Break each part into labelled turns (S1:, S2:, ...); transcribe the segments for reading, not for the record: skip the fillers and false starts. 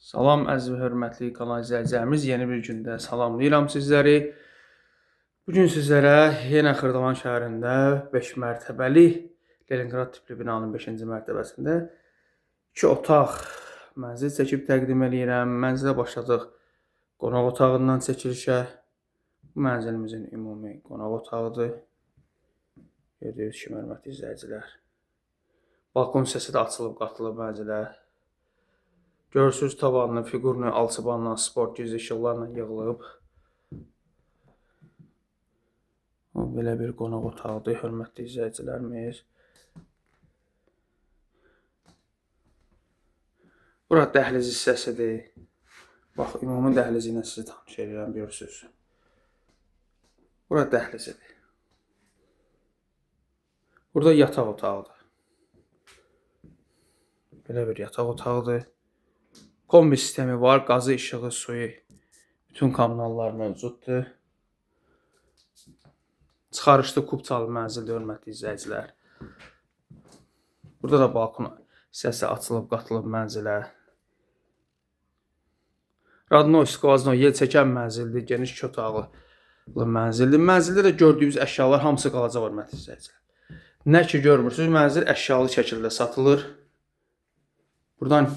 S1: Salam əziz və hörmətli kanal izləyicilərimiz, yeni bir gündə salamlayıram sizləri. Bugün sizlərə yenə Xırdavan şəhərində 5 mərtəbəli Leningrad tipli binanın 5-ci mərtəbəsində 2 otaq mənzil çəkib təqdim edirəm. Mənzilə başladıq qonaq otağından çəkilişə. Bu mənzilimizin ümumi qonaq otağıdır. Gördüyünüz kimi hörmətli izləyicilər. Balkon hissəsi də açılıb qatılıb mənzilə. Görürsünüz tavanını, figurunu, alçıbanla, sport güclü işıqlarla yığılıb. Belə bir qonaq otağıdır, hörmətli izləyicilərimiz. Bura dəhliz hissəsidir. Bax, ümumi dəhlizi ilə sizi tanış edirəm, görürsünüz. Bura dəhlizidir. Burada yataq otağıdır. Belə bir yataq otağıdır. Kombi sistemi var, qazı, işığı, suyu, bütün kommunallar mövcuddur. Çıxarışlı kubçalı mənzildir, hörmətli izləyicilər. Burada da balkon hissəsi açılıb, qatılıb mənzilə. Radno, skvazno, yel çəkən mənzildir, geniş 2 otaqlı mənzildir. Mənzildə də gördüyünüz əşyalar hamısı qalacaq, hörmətli izləyicilər. Nə ki görmürsünüz, mənzil əşyalı şəkildə satılır. Buradan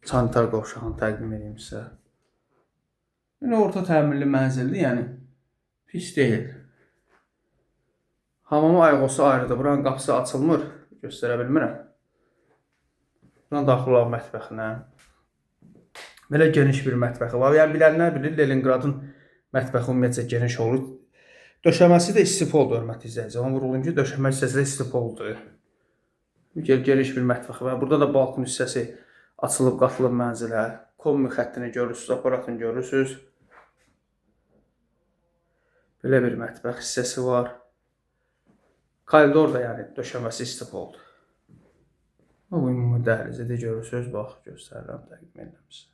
S1: sanitar qovşağını təqdim edeyim sizə. Yine orta təmirli mənzildir, yəni pis deyil. Hamamı ayğosu ayrıdır. Buranın qapısı açılmır, göstərə bilmirəm. Buradan daxil olaq mətbəxinə. Belə geniş bir mətbəxi var. Yəni bilənlər bilir, Leningradın mətbəxi ümumiyyətcə geniş olur. Döşəməsi də istifoldur, hörmətli izləyicilər. Ona vurulun ki, döşəmə hissəsi də istifoldur. Geniş bir mətbəxi var. Burada da balkon hissəsi açılıb qatılıb mənzilə. Kombi xəttini görürsünüz, aparatını görürsünüz. Belə bir mətbəx hissəsi var. Koridor da yəni döşəməsi istifoldur. Bu ümumi dəhlizidir, görürsünüz. Bax, göstərirəm, təqdim edirəm sizə.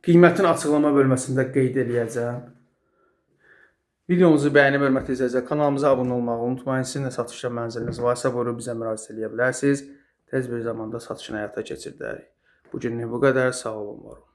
S1: Qiymətin açıqlama bölməsində qeyd eləyəcəm. Videomuzu bəyənib hörmətli izləyicilər, kanalımıza abunə olmağı unutmayın. Sizin də satışda mənziliniz varsa, buyurun bizə müraciət edə bilərsiniz. Tez bir zamanda satışını həyata keçirdərik. Bugünlük bu qədər. Sağ olun, var olun.